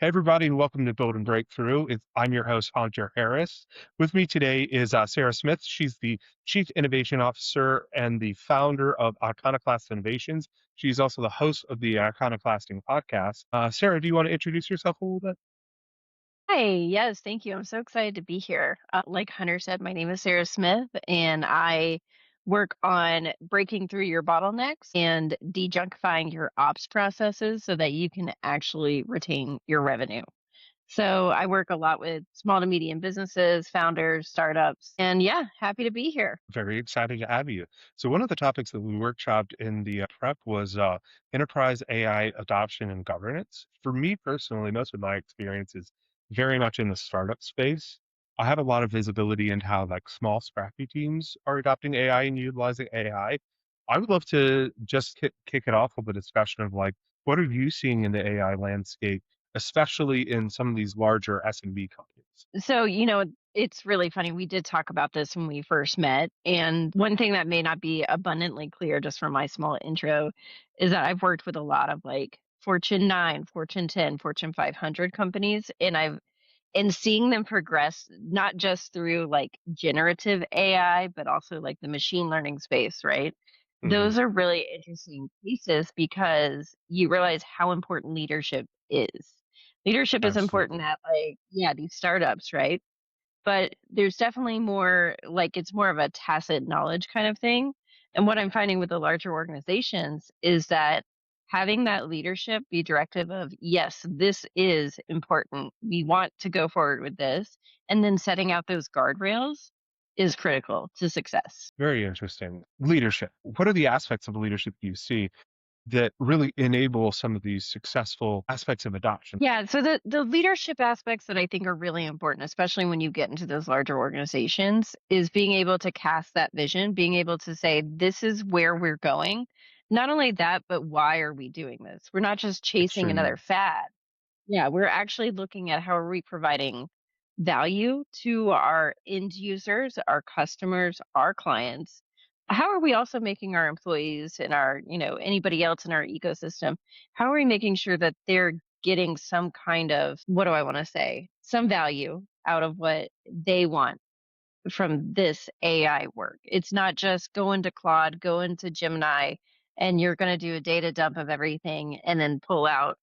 Hey, everybody, and welcome to Build and Breakthrough. I'm your host, Hunter Harris. With me today is Sarah Smith. She's the Chief Innovation Officer and the founder of Iconoclast Innovations. She's also the host of the Iconoclasting podcast. Sarah, do you want to introduce yourself a little bit? Hi, yes, thank you. I'm so excited to be here. Like Hunter said, my name is Sarah Smith, and I work on breaking through your bottlenecks and dejunkifying your ops processes so that you can actually retain your revenue. So I work a lot with small to medium businesses, founders, startups, and yeah, happy to be here. Very excited to have you. So, one of the topics that we workshopped in the prep was enterprise AI adoption and governance. For me personally, most of my experience is very much in the startup space. I have a lot of visibility into how like small, scrappy teams are adopting AI and utilizing AI. I would love to just kick it off with a discussion of like, what are you seeing in the AI landscape, especially in some of these larger SMB companies? So, it's really funny. We did talk about this when we first met. And one thing that may not be abundantly clear just from my small intro is that I've worked with a lot of like Fortune 9, Fortune 10, Fortune 500 companies. And seeing them progress, not just through like generative AI, but also like the machine learning space, right? Hmm. Those are really interesting pieces because you realize how important leadership is. Leadership is important Absolutely. at like, yeah, these startups, right? But there's definitely more like it's more of a tacit knowledge kind of thing. And what I'm finding with the larger organizations is that having that leadership be directive of, yes, this is important. We want to go forward with this. And then setting out those guardrails is critical to success. Very interesting. Leadership. What are the aspects of leadership you see that really enable some of these successful aspects of adoption? Yeah, so the leadership aspects that I think are really important, especially when you get into those larger organizations, is being able to cast that vision, being able to say, this is where we're going. Not only that, but why are we doing this? We're not just chasing Extremely. another fad. Yeah, we're actually looking at how are we providing value to our end users, our customers, our clients. How are we also making our employees and our, anybody else in our ecosystem, how are we making sure that they're getting some kind of, what do I want to say, some value out of what they want from this AI work? It's not just go into Claude, go into Gemini, and you're going to do a data dump of everything and then pull out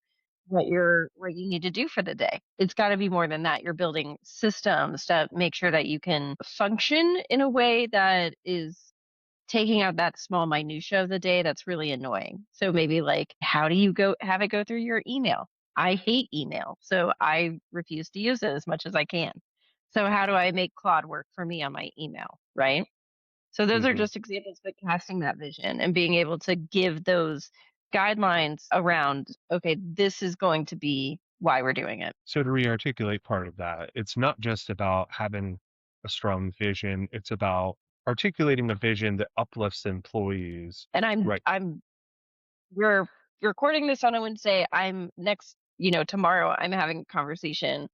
what you need to do for the day. It's got to be more than that. You're building systems to make sure that you can function in a way that is taking out that small minutia of the day that's really annoying. So maybe like how do you go have it go through your email? I hate email, so I refuse to use it as much as I can. So how do I make Claude work for me on my email, right? So those are Hmm. just examples, but casting that vision and being able to give those guidelines around, okay, this is going to be why we're doing it. So to re-articulate part of that, it's not just about having a strong vision, it's about articulating a vision that uplifts employees. And Right. we're recording this on a Wednesday. I'm next, tomorrow I'm having a conversation,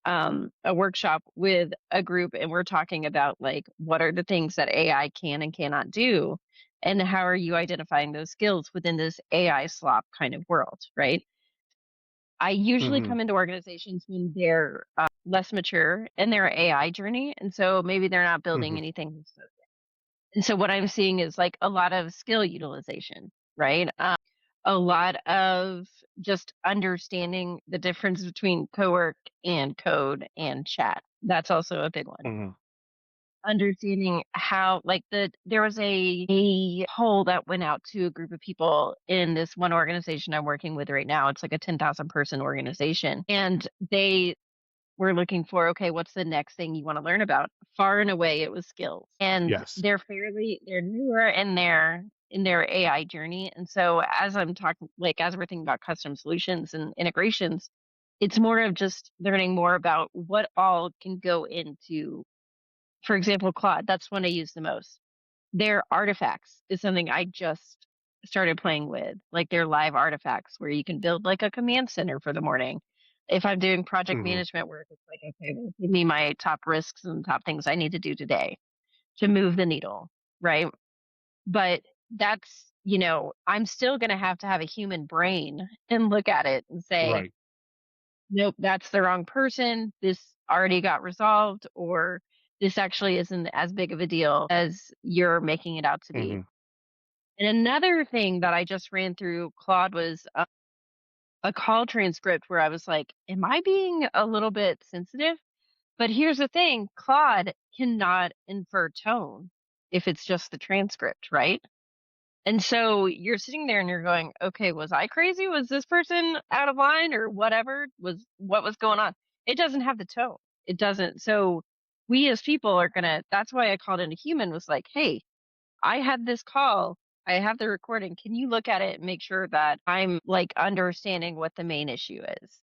a workshop with a group, and we're talking about like what are the things that AI can and cannot do, and how are you identifying those skills within this AI slop kind of world, right? I usually Hmm. come into organizations when they're less mature in their AI journey, and so maybe they're not building Hmm. anything. And so what I'm seeing is like a lot of skill utilization, right? A lot of just understanding the difference between cowork and code and chat. That's also a big one. Hmm. Understanding how like there was a poll that went out to a group of people in this one organization I'm working with right now. It's like a 10,000 person organization, and they were looking for, okay, what's the next thing you want to learn about? Far and away it was skills, and Yes. they're newer in their AI journey. And so as I'm talking, like as we're thinking about custom solutions and integrations, it's more of just learning more about what all can go into, for example, Claude. That's one I use the most. Their artifacts is something I just started playing with, like their live artifacts where you can build like a command center for the morning. If I'm doing project Hmm. management work, it's like, okay, well, give me my top risks and top things I need to do today to move the needle, right? But that's, I'm still going to have a human brain and look at it and say, Right. nope, that's the wrong person. This already got resolved, or this actually isn't as big of a deal as you're making it out to be. Hmm. And another thing that I just ran through Claude was a call transcript where I was like, am I being a little bit sensitive? But here's the thing, Claude cannot infer tone if it's just the transcript, right? And so you're sitting there and you're going, okay, was I crazy? Was this person out of line or whatever? What was going on? It doesn't have the tone. It doesn't. So we as people are gonna, that's why I called in a human, was like, hey, I had this call. I have the recording. Can you look at it and make sure that I'm like understanding what the main issue is?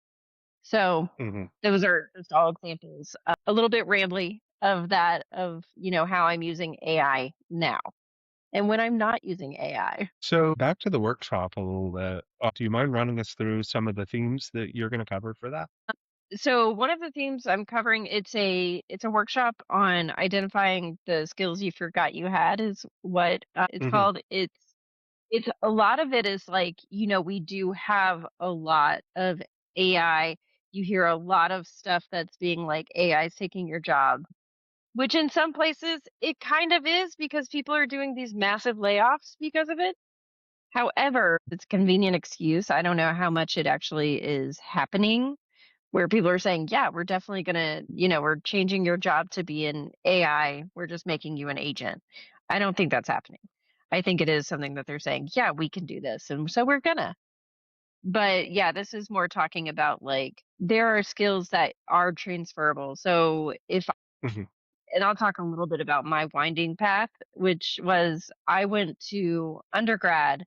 So Hmm. those are just all examples, a little bit rambly of that, of, how I'm using AI now and when I'm not using AI. So back to the workshop a little bit. Do you mind running us through some of the themes that you're going to cover for that? So one of the themes I'm covering, it's a workshop on identifying the skills you forgot you had, is what it's Hmm. called. It's a lot of it is like, we do have a lot of AI. You hear a lot of stuff that's being like AI is taking your job, which in some places it kind of is because people are doing these massive layoffs because of it. However, it's a convenient excuse. I don't know how much it actually is happening where people are saying, yeah, we're definitely going to, we're changing your job to be an AI. We're just making you an agent. I don't think that's happening. I think it is something that they're saying, yeah, we can do this. And so we're going to. But yeah, this is more talking about like there are skills that are transferable. So if Hmm. and I'll talk a little bit about my winding path, which was I went to undergrad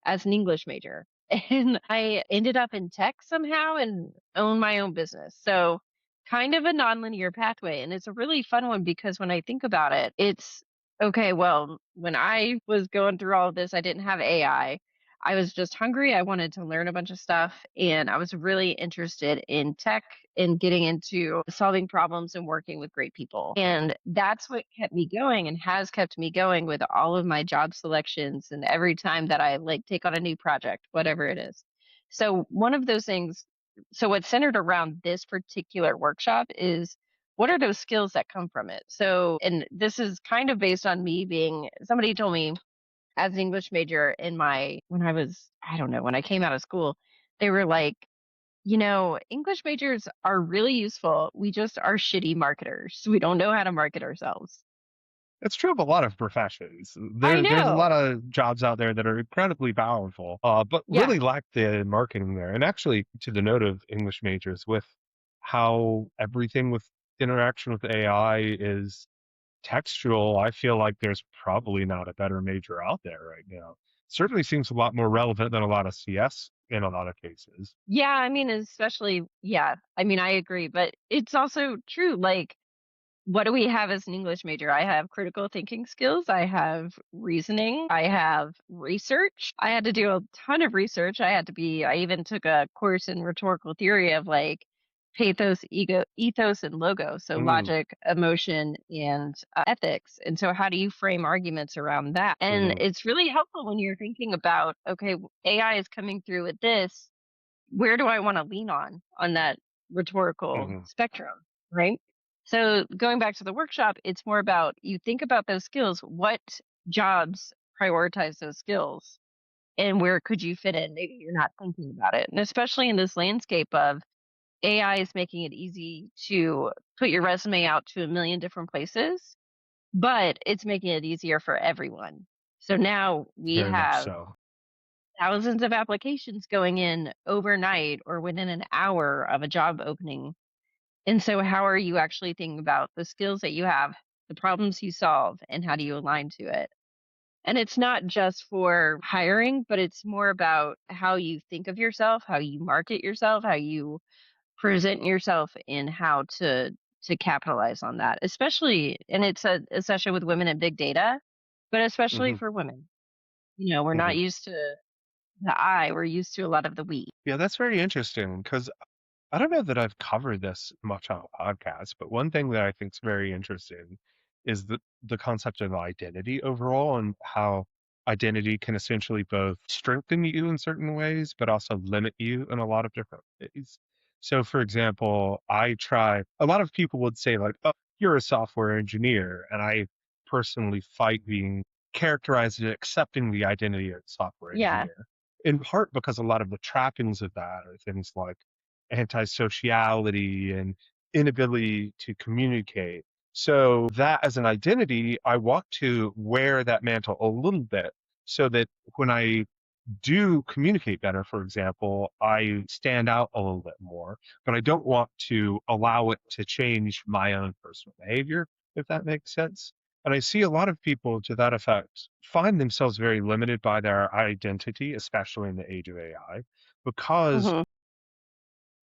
as an English major and I ended up in tech somehow and own my own business. So kind of a nonlinear pathway. And it's a really fun one because when I think about it, it's okay, well, when I was going through all of this, I didn't have AI. I was just hungry. I wanted to learn a bunch of stuff and I was really interested in tech and getting into solving problems and working with great people. And that's what kept me going and has kept me going with all of my job selections and every time that I like take on a new project, whatever it is. So one of those things, so what's centered around this particular workshop is what are those skills that come from it? So, and this is kind of based on me being, somebody told me as an English major in my, when I was, I don't know, when I came out of school, they were like, English majors are really useful. We just are shitty marketers. We don't know how to market ourselves. It's true of a lot of professions. I There's a lot know. of jobs out there that are incredibly powerful, but Yeah. really lack the marketing there. And actually, to the note of English majors, with how everything with interaction with AI is textual, I feel like there's probably not a better major out there right now. Certainly seems a lot more relevant than a lot of CS in a lot of cases. Yeah. I mean, especially, yeah. I mean, I agree, but it's also true. Like, what do we have as an English major? I have critical thinking skills. I have reasoning. I have research. I had to do a ton of research. I even took a course in rhetorical theory of like pathos, ethos, and logos. So Mm, logic, emotion, and ethics. And so how do you frame arguments around that? And mm, it's really helpful when you're thinking about, okay, AI is coming through with this, where do I want to lean on that rhetorical mm, spectrum, right? So going back to the workshop, it's more about you think about those skills. What jobs prioritize those skills and where could you fit in? Maybe you're not thinking about it. And especially in this landscape of AI is making it easy to put your resume out to a million different places, but it's making it easier for everyone. So now we very much have so. thousands of applications going in overnight or within an hour of a job opening. And so, how are you actually thinking about the skills that you have, the problems you solve, and how do you align to it? And it's not just for hiring, but it's more about how you think of yourself, how you market yourself, how you present yourself, and how to capitalize on that. Especially, and it's a session with women in big data, but especially Hmm. for women. We're Hmm. not used to the I, we're used to a lot of the we. Yeah, that's very interesting because I don't know that I've covered this much on a podcast, but one thing that I think is very interesting is the concept of identity overall and how identity can essentially both strengthen you in certain ways, but also limit you in a lot of different ways. So, for example, a lot of people would say, like, oh, you're a software engineer. And I personally fight being characterized as accepting the identity of software Yeah. engineer, in part because a lot of the trappings of that are things like antisociality and inability to communicate. So, that as an identity, I want to wear that mantle a little bit so that when I do communicate better, for example, I stand out a little bit more, but I don't want to allow it to change my own personal behavior, if that makes sense. And I see a lot of people to that effect find themselves very limited by their identity, especially in the age of AI, because, Hmm.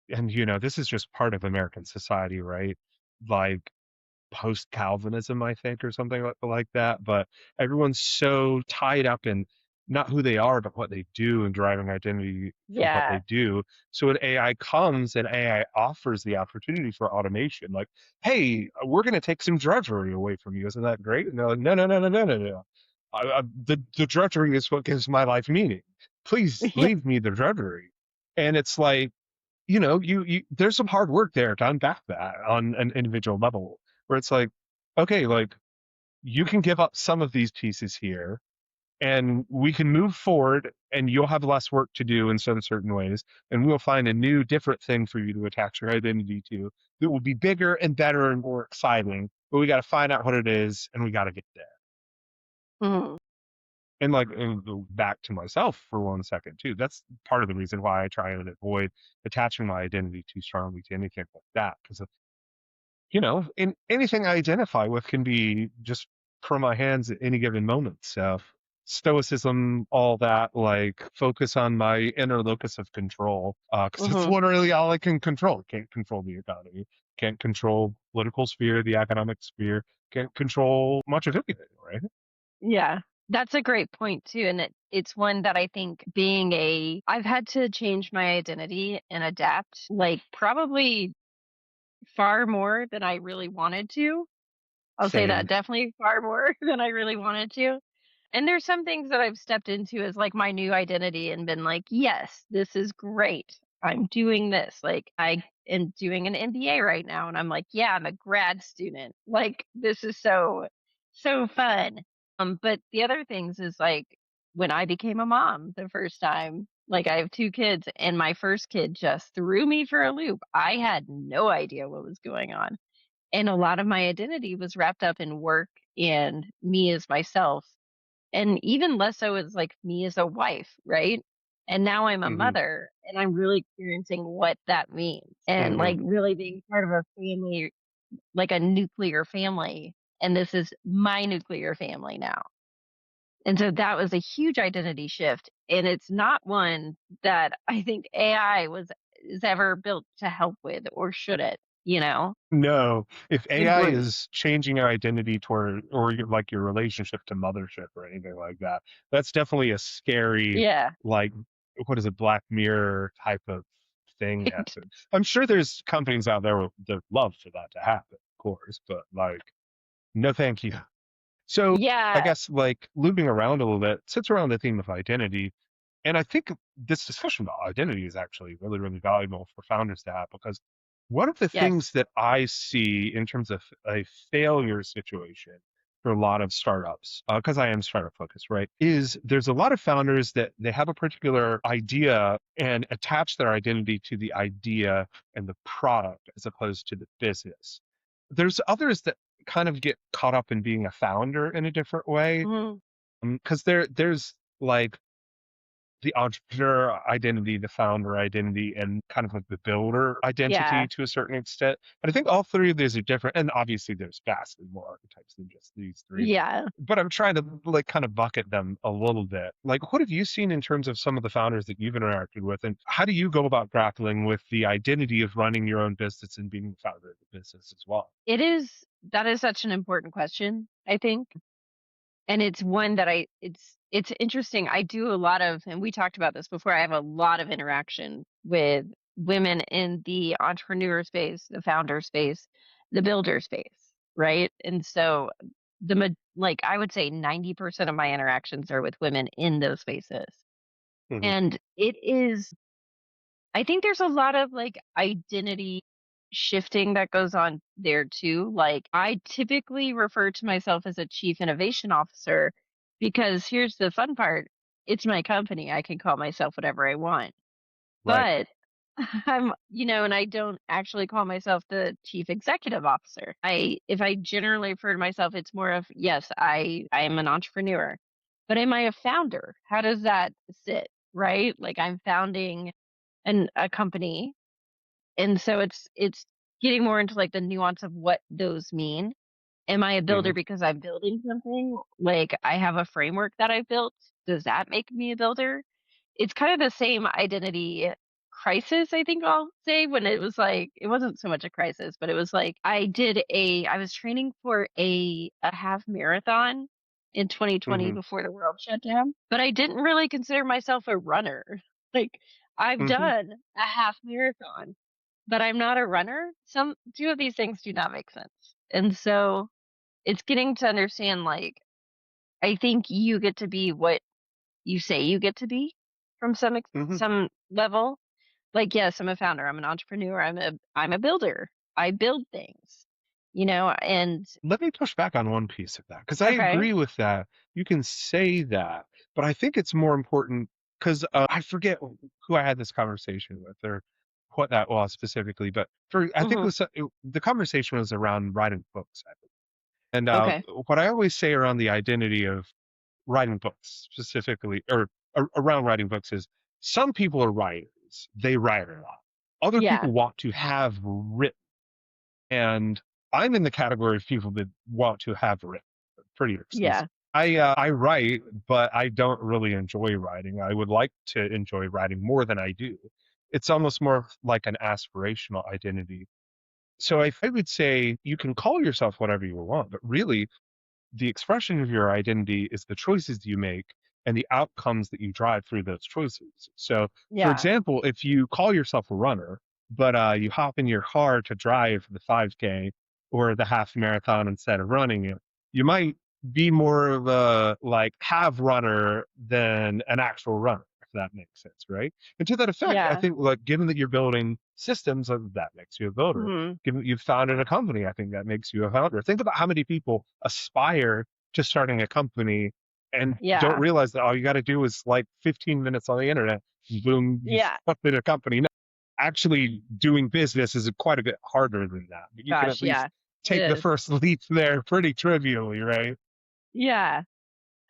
and this is just part of American society, right? Like, post Calvinism, I think, or something like that. But everyone's so tied up in not who they are, but what they do and driving identity for what they Yeah. do. So when AI comes and AI offers the opportunity for automation, like, hey, we're going to take some drudgery away from you. Isn't that great? And they're like, no, no, no, no, no, no, no. The drudgery is what gives my life meaning. Please Yeah. leave me the drudgery. And it's like, you there's some hard work there to unpack that on an individual level, where it's like, okay, like, you can give up some of these pieces here and we can move forward and you'll have less work to do in some certain ways, and we'll find a new different thing for you to attach your identity to that will be bigger and better and more exciting, but we got to find out what it is and we got to get there. Mhm. And like, and go back to myself for 1 second too. That's part of the reason why I try and avoid attaching my identity too strongly to anything like that. Because, in anything I identify with can be just from my hands at any given moment. So stoicism, all that, like, focus on my inner locus of control, because it's Mhm. literally all I can control. Can't control the economy, can't control political sphere, the economic sphere, can't control much of anything, right? Yeah. That's a great point too, and it's one that I think I've had to change my identity and adapt, like, probably far more than I really wanted to. I'll say that Same. definitely far more than I really wanted to. And there's some things that I've stepped into as like my new identity and been like, yes, this is great. I'm doing this. Like I am doing an MBA right now. And I'm like, yeah, I'm a grad student. Like this is so fun. But the other things is like when I became a mom the first time, like I have two kids and my first kid just threw me for a loop. I had no idea what was going on, and a lot of my identity was wrapped up in work and me as myself, and even less so as like me as a wife, right? And now I'm a Hmm. mother and I'm really experiencing what that means and Hmm. like really being part of a family, like a nuclear family. And this is my nuclear family now. And so that was a huge identity shift. And it's not one that I think AI is ever built to help with, or should it, you know? No, if It AI wouldn't. is changing your identity toward, or like your relationship to mothership or anything like that, that's definitely a scary, Yeah. like, what is it, Black Mirror type of thing. Right. I'm sure there's companies out there that love for that to happen, of course, but like, no, thank you. So I Yeah. guess, like, looping around a little bit, sits around the theme of identity. And I think this discussion about identity is actually really, really valuable for founders to have, because one of the Yes. things that I see in terms of a failure situation for a lot of startups, because I am startup focused, right, is there's a lot of founders that they have a particular idea and attach their identity to the idea and the product as opposed to the business. There's others that kind of get caught up in being a founder in a different way, Mhm. because there's like the entrepreneur identity, the founder identity, and kind of like the builder identity Yeah. to a certain extent. But I think all three of these are different. And obviously there's vastly more archetypes than just these three. Yeah. But I'm trying to, like, kind of bucket them a little bit. Like, what have you seen in terms of some of the founders that you've interacted with? And how do you go about grappling with the identity of running your own business and being the founder of the business as well? That is such an important question, I think. And it's one that it's interesting. I do a lot of, and we talked about this before, I have a lot of interaction with women in the entrepreneur space, the founder space, the builder space, right? And so like I would say 90% of my interactions are with women in those spaces. Hmm. And it is I think there's a lot of like identity shifting that goes on there too. Like I typically refer to myself as a chief innovation officer because here's the fun part. It's my company. I can call myself whatever I want. Right. But and I don't actually call myself the chief executive officer. If I generally refer to myself, it's more of, yes, I am an entrepreneur. But am I a founder? How does that sit? Right? Like I'm founding a company, and so it's getting more into like the nuance of what those mean. Am I a builder Hmm. because I'm building something? Like I have a framework that I built. Does that make me a builder? It's kind of the same identity crisis, I think I'll say, when it was like it wasn't so much a crisis, but it was like I was training for a half marathon in 2020 Hmm. before the world shut down, but I didn't really consider myself a runner. Like I've Hmm. done a half marathon, but I'm not a runner. Some two of these things do not make sense. And so it's getting to understand like I think you get to be what you say you get to be from Hmm. some level. Like, yes, I'm a founder, I'm an entrepreneur, I'm a builder. I build things, and Let me push back on one piece of that because I okay. agree with that. You can say that, but I think it's more important because I forget who I had this conversation with or what that was specifically. But I think Mhm. the conversation was around writing books. And Okay. what I always say around the identity of writing books specifically, or around writing books, is some people are writers. They write a lot. Other Yeah. people want to have written. And I'm in the category of people that want to have written pretty exclusive. Yeah. I write, but I don't really enjoy writing. I would like to enjoy writing more than I do. It's almost more like an aspirational identity. So I would say you can call yourself whatever you want, but really the expression of your identity is the choices you make and the outcomes that you drive through those choices. So, for Yeah. example, if you call yourself a runner, but you hop in your car to drive the 5K or the half marathon instead of running it, you might be more of a like have runner than an actual runner, if that makes sense, right? And to that effect, I Yeah. think like given that you're building systems, that makes you a builder. Mhm. Given that you've founded a company, I think that makes you a founder. Think about how many people aspire to starting a company and don't Yeah. realize that all you got to do is like 15 minutes on the internet, boom, you've Yeah. started a company. Now, actually doing business is quite a bit harder than that, but you can Gosh, at least yeah. It take the is. first leap there pretty trivially, right? Yeah.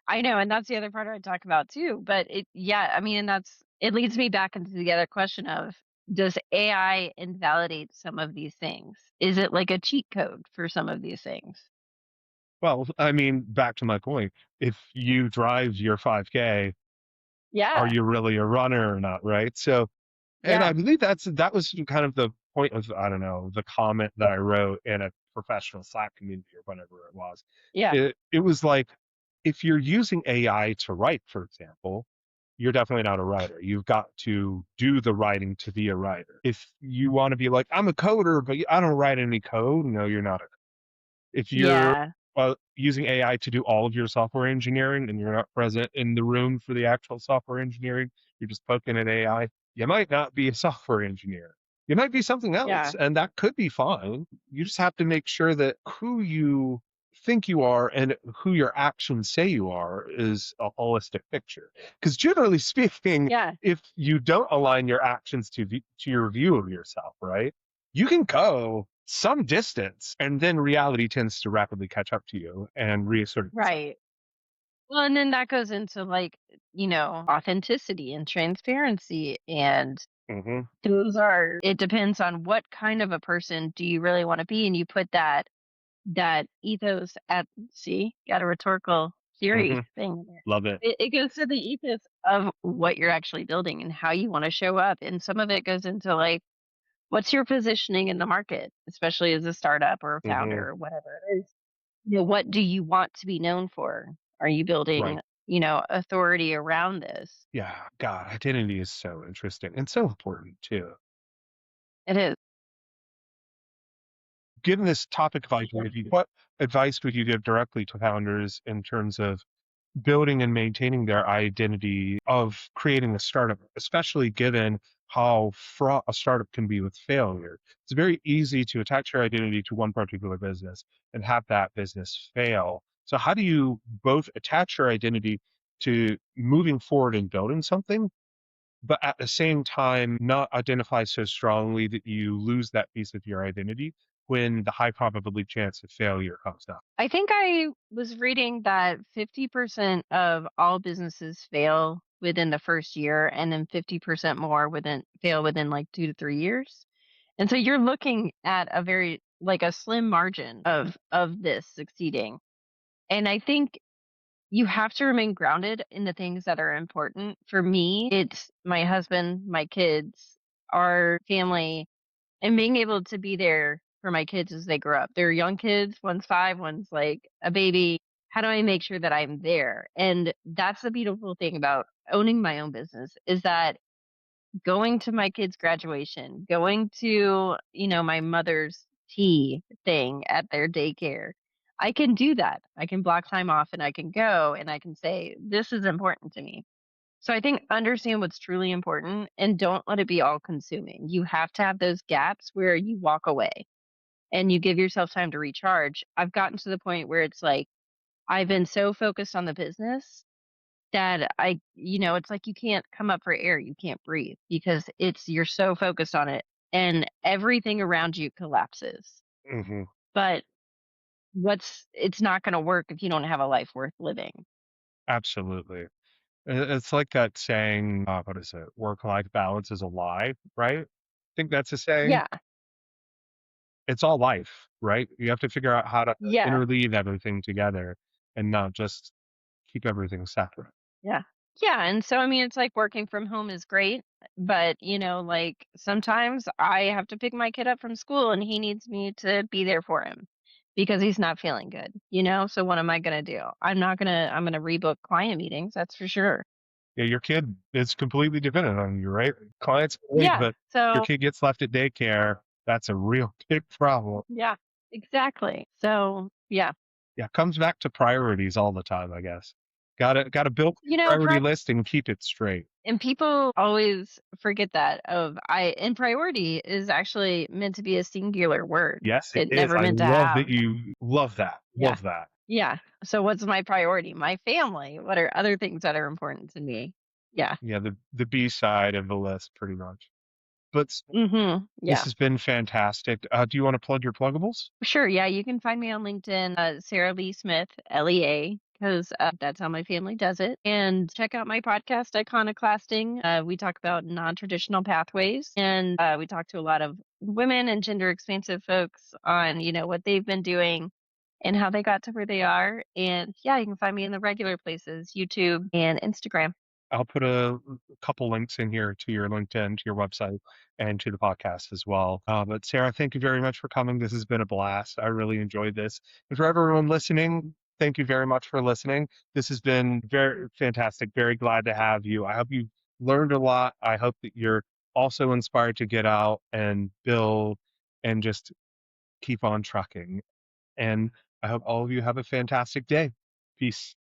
I know, and that's the other part I talk about too. But yeah, I mean, and it leads me back into the other question of does AI invalidate some of these things? Is it like a cheat code for some of these things? Well, I mean, back to my point, if you drive your 5K, are Yeah, you really a runner or not, right? So, and I yeah, believe that was kind of the point of, I don't know, the comment that I wrote in a professional Slack community or whatever it was. yeah, It was like if you're using AI to write, for example, you're definitely not a writer. You've got to do the writing to be a writer. If you want to be like, I'm a coder, but I don't write any code, no, you're not. If you're yeah, using AI to do all of your software engineering and you're not present in the room for the actual software engineering, you're just poking at AI, you might not be a software engineer. You might be something else, yeah, and that could be fine. You just have to make sure that who you think you are and who your actions say you are is a holistic picture. Because generally speaking, yeah, if you don't align your actions to your view of yourself, right? You can go some distance and then reality tends to rapidly catch up to you and reassert itself. right. Well, and then that goes into like, authenticity and transparency. And Hmm. it depends on what kind of a person do you really want to be. And you put that ethos at see, got a rhetorical Hmm. theory thing there. Love it. It goes to the ethos of what you're actually building and how you want to show up. And some of it goes into like, what's your positioning in the market, especially as a startup or a Hmm. founder or whatever it is. What do you want to be known for? Are you building, Right. authority around this? Yeah. God, identity is so interesting and so important too. It is. Given this topic of identity, what advice would you give directly to founders in terms of building and maintaining their identity of creating a startup, especially given how fraught a startup can be with failure. It's very easy to attach your identity to one particular business and have that business fail. So how do you both attach your identity to moving forward and building something, but at the same time not identify so strongly that you lose that piece of your identity when the high probability chance of failure comes up? I think I was reading that 50% of all businesses fail within the first year, and then 50% more within fail within like 2 to 3 years. And so you're looking at a very like a slim margin of this succeeding. And I think you have to remain grounded in the things that are important. For me, it's my husband, my kids, our family, and being able to be there for my kids as they grow up. They're young kids, one's 5, one's like a baby. How do I make sure that I'm there? And that's the beautiful thing about owning my own business is that going to my kids' graduation, going to, my mother's tea thing at their daycare. I can do that. I can block time off and I can go and I can say, this is important to me. So I think understand what's truly important and don't let it be all consuming. You have to have those gaps where you walk away and you give yourself time to recharge. I've gotten to the point where it's like I've been so focused on the business that it's like you can't come up for air, you can't breathe because you're so focused on it and everything around you collapses. Hmm. But it's not going to work if you don't have a life worth living. Absolutely. It's like that saying, what is it? Work-life balance is a lie, right? I think that's a saying. Yeah. It's all life, right? You have to figure out how to Yeah. interleave everything together and not just keep everything separate. Yeah. Yeah, and so, I mean, it's like working from home is great, but, like, sometimes I have to pick my kid up from school and he needs me to be there for him because he's not feeling good, So what am I gonna do? I'm gonna rebook client meetings, that's for sure. Yeah, your kid is completely dependent on you, right? Clients wait, Yeah. but your So, kid gets left at daycare. That's a real big problem. yeah, exactly. So, yeah. Yeah, comes back to priorities all the time, I guess. Gotta build You a know, priority list and keep it straight. and people always forget that of I and priority is actually meant to be a singular word. Yes, it It is. never I meant to love that have. you love that. Yeah. Love that. Yeah. So what's my priority? My family. What are other things that are important to me? Yeah. Yeah, the B side of the list, pretty much. But Mhm. this Yeah. has been fantastic. Do you want to plug your pluggables? Sure. Yeah, you can find me on LinkedIn, Sarah Lee Smith, LEA, because that's how my family does it. And check out my podcast, Iconoclasting. We talk about non-traditional pathways, and we talk to a lot of women and gender expansive folks on, what they've been doing and how they got to where they are. And yeah, you can find me in the regular places, YouTube and Instagram. I'll put a couple links in here to your LinkedIn, to your website, and to the podcast as well. But Sarah, thank you very much for coming. This has been a blast. I really enjoyed this. And for everyone listening, thank you very much for listening. This has been very fantastic. Very glad to have you. I hope you learned a lot. I hope that you're also inspired to get out and build and just keep on trucking. And I hope all of you have a fantastic day. Peace.